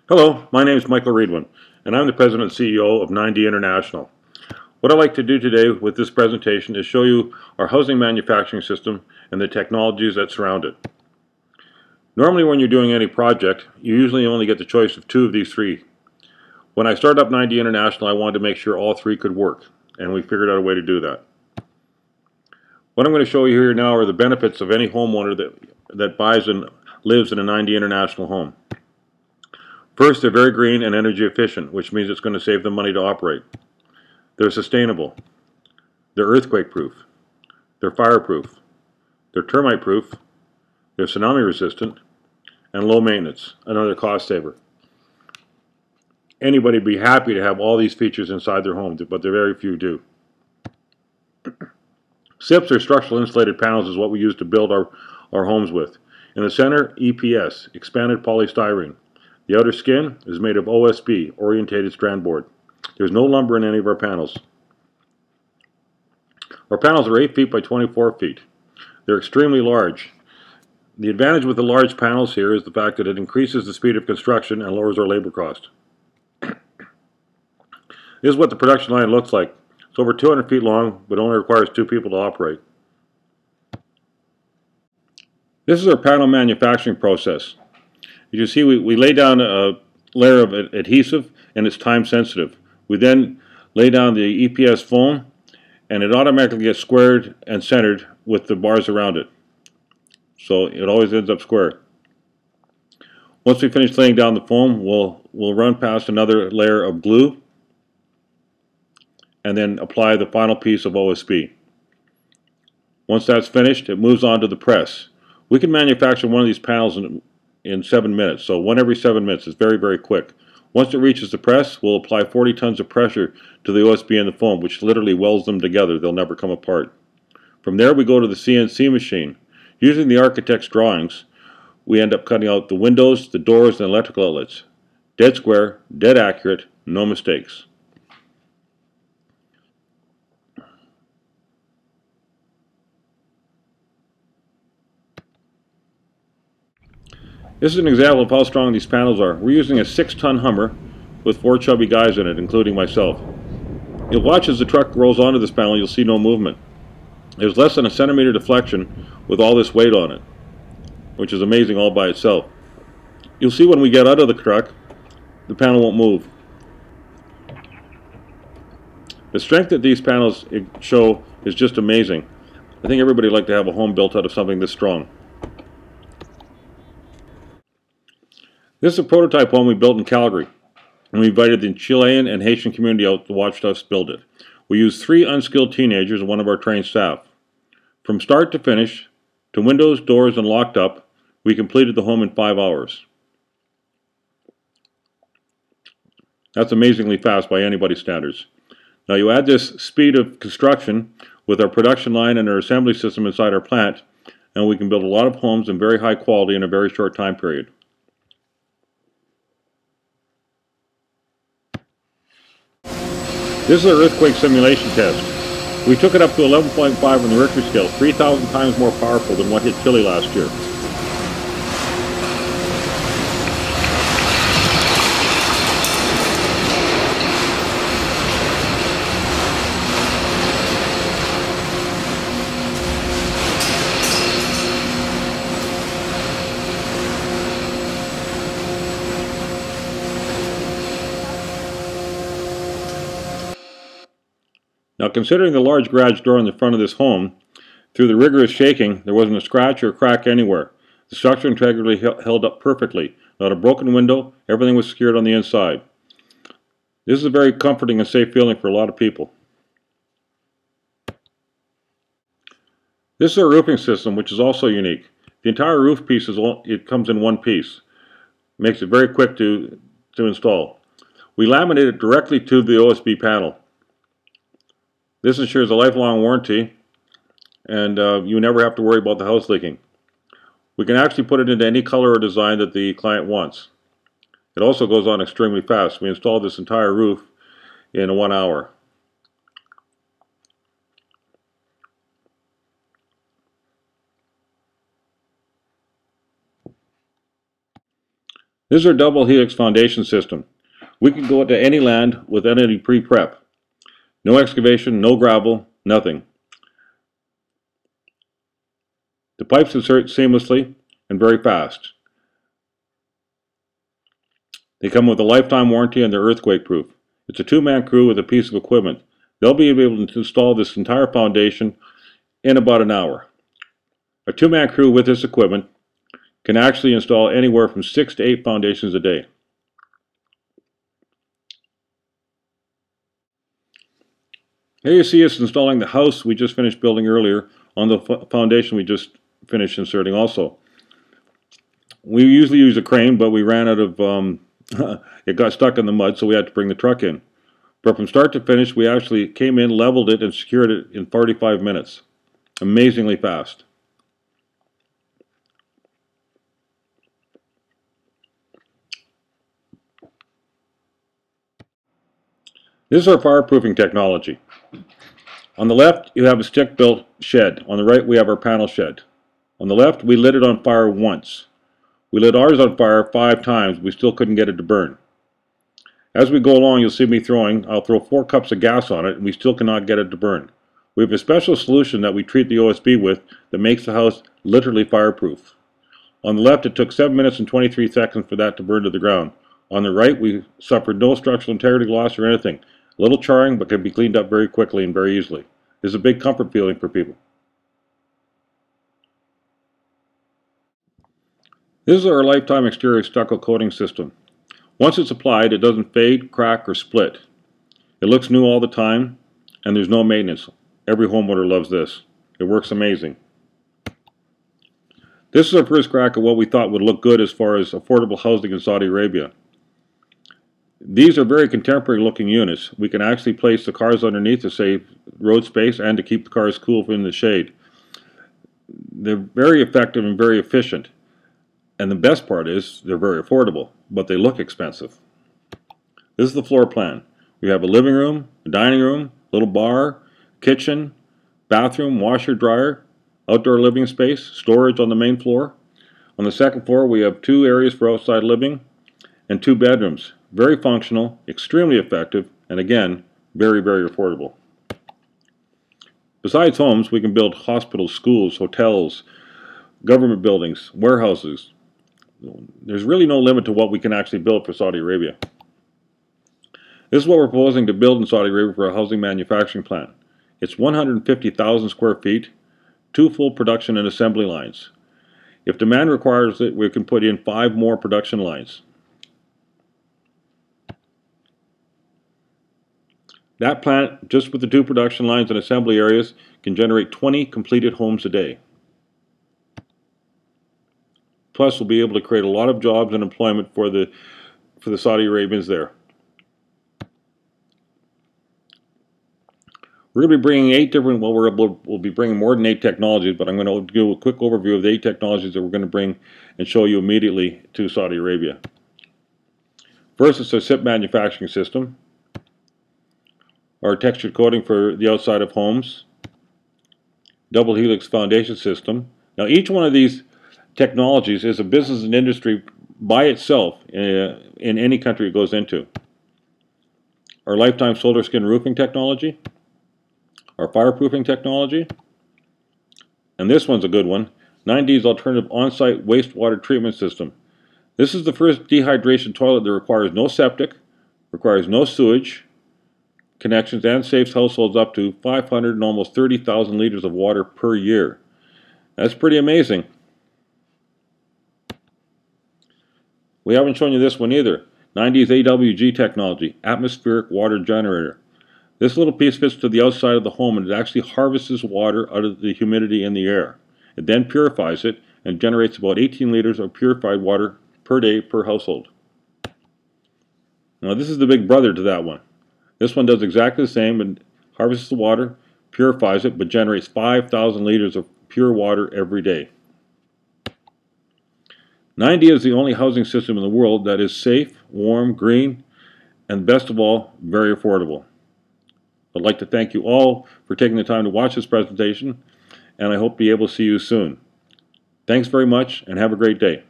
Hello, my name is Michael Reedwin, and I'm the President and CEO of 9D International. What I'd like to do today with this presentation is show you our housing manufacturing system and the technologies that surround it. Normally when you're doing any project, you usually only get the choice of two of these three. When I started up 9D International, I wanted to make sure all three could work, and we figured out a way to do that. What I'm going to show you here now are the benefits of any homeowner that buys and lives in a 9D International home. First, they're very green and energy efficient, which means it's going to save them money to operate. They're sustainable. They're earthquake proof. They're fireproof. They're termite proof. They're tsunami resistant. And low maintenance, another cost saver. Anybody would be happy to have all these features inside their home, but very few do. SIPs, or structural insulated panels, is what we use to build our homes with. In the center, EPS, expanded polystyrene. The outer skin is made of OSB, orientated strand board. There's no lumber in any of our panels. Our panels are 8 feet by 24 feet. They're extremely large. The advantage with the large panels here is the fact that it increases the speed of construction and lowers our labor cost. This is what the production line looks like. It's over 200 feet long, but only requires 2 people to operate. This is our panel manufacturing process. You can see we lay down a layer of adhesive, and it's time sensitive. We then lay down the EPS foam, and it automatically gets squared and centered with the bars around it. So it always ends up square. Once we finish laying down the foam, we'll run past another layer of glue and then apply the final piece of OSB. Once that's finished, it moves on to the press. We can manufacture one of these panels in 7 minutes, so one every 7 minutes. Is very, very quick. Once it reaches the press, we'll apply 40 tons of pressure to the OSB and the foam, which literally welds them together. They'll never come apart. From there, we go to the CNC machine. Using the architect's drawings, we end up cutting out the windows, the doors, and electrical outlets. Dead square, dead accurate, no mistakes. This is an example of how strong these panels are. We're using a 6-ton Hummer with 4 chubby guys in it, including myself. You'll watch as the truck rolls onto this panel, you'll see no movement. There's less than a centimeter deflection with all this weight on it, which is amazing all by itself. You'll see when we get out of the truck, the panel won't move. The strength that these panels show is just amazing. I think everybody would like to have a home built out of something this strong. This is a prototype home we built in Calgary, and we invited the Chilean and Haitian community out to watch us build it. We used 3 unskilled teenagers and one of our trained staff. From start to finish, to windows, doors, and locked up, we completed the home in 5 hours. That's amazingly fast by anybody's standards. Now you add this speed of construction with our production line and our assembly system inside our plant, and we can build a lot of homes in very high quality in a very short time period. This is our earthquake simulation test. We took it up to 11.5 on the Richter scale, 3,000 times more powerful than what hit Chile last year. Now, considering the large garage door in the front of this home, through the rigorous shaking, there wasn't a scratch or a crack anywhere. The structural integrity held up perfectly. Not a broken window, everything was secured on the inside. This is a very comforting and safe feeling for a lot of people. This is our roofing system, which is also unique. The entire roof piece comes in one piece. Makes it very quick to install. We laminate it directly to the OSB panel. This ensures a lifelong warranty, and you never have to worry about the house leaking. We can actually put it into any color or design that the client wants. It also goes on extremely fast. We installed this entire roof in 1 hour. This is our double helix foundation system. We can go to any land without any pre-prep. No excavation, no gravel, nothing. The pipes insert seamlessly and very fast. They come with a lifetime warranty and they're earthquake proof. It's a two-man crew with a piece of equipment. They'll be able to install this entire foundation in about an hour. A two-man crew with this equipment can actually install anywhere from 6 to 8 foundations a day. Here you see us installing the house we just finished building earlier on the foundation we just finished inserting also. We usually use a crane, but we ran out of, it got stuck in the mud, so we had to bring the truck in. But from start to finish, we actually came in, leveled it, and secured it in 45 minutes. Amazingly fast. This is our fireproofing technology. On the left, you have a stick-built shed. On the right, we have our panel shed. On the left, we lit it on fire once. We lit ours on fire 5 times. We still couldn't get it to burn. As we go along, you'll see me I'll throw 4 cups of gas on it, and we still cannot get it to burn. We have a special solution that we treat the OSB with that makes the house literally fireproof. On the left, it took 7 minutes and 23 seconds for that to burn to the ground. On the right, we suffered no structural integrity loss or anything. A little charring, but can be cleaned up very quickly and very easily. This is a big comfort feeling for people. This is our lifetime exterior stucco coating system. Once it's applied, it doesn't fade, crack, or split. It looks new all the time, and there's no maintenance. Every homeowner loves this. It works amazing. This is our first crack at what we thought would look good as far as affordable housing in Saudi Arabia. These are very contemporary looking units. We can actually place the cars underneath to save road space and to keep the cars cool in the shade. They're very effective and very efficient. And the best part is they're very affordable, but they look expensive. This is the floor plan. We have a living room, a dining room, little bar, kitchen, bathroom, washer, dryer, outdoor living space, storage on the main floor. On the second floor, we have 2 areas for outside living and 2 bedrooms. Very functional, extremely effective, and again, very, very affordable. Besides homes, we can build hospitals, schools, hotels, government buildings, warehouses. There's really no limit to what we can actually build for Saudi Arabia. This is what we're proposing to build in Saudi Arabia for a housing manufacturing plant. It's 150,000 square feet, 2 full production and assembly lines. If demand requires it, we can put in 5 more production lines. That plant, just with the 2 production lines and assembly areas, can generate 20 completed homes a day. Plus, we'll be able to create a lot of jobs and employment for the Saudi Arabians there. We're going to be bringing 8 different, we'll be bringing more than 8 technologies, but I'm going to do a quick overview of the 8 technologies that we're going to bring and show you immediately to Saudi Arabia. First, it's a SIP manufacturing system. Our textured coating for the outside of homes, double helix foundation system. Now each one of these technologies is a business and industry by itself in any country it goes into. Our lifetime solar skin roofing technology, our fireproofing technology, and this one's a good one, 9D's alternative on-site wastewater treatment system. This is the first dehydration toilet that requires no septic, requires no sewage connections, and saves households up to 500 and almost 30,000 liters of water per year. That's pretty amazing. We haven't shown you this one either. 9D's AWG technology, atmospheric water generator. This little piece fits to the outside of the home and it actually harvests water out of the humidity in the air. It then purifies it and generates about 18 liters of purified water per day per household. Now this is the big brother to that one. This one does exactly the same and harvests the water, purifies it, but generates 5,000 liters of pure water every day. 9D is the only housing system in the world that is safe, warm, green, and best of all, very affordable. I'd like to thank you all for taking the time to watch this presentation, and I hope to be able to see you soon. Thanks very much, and have a great day.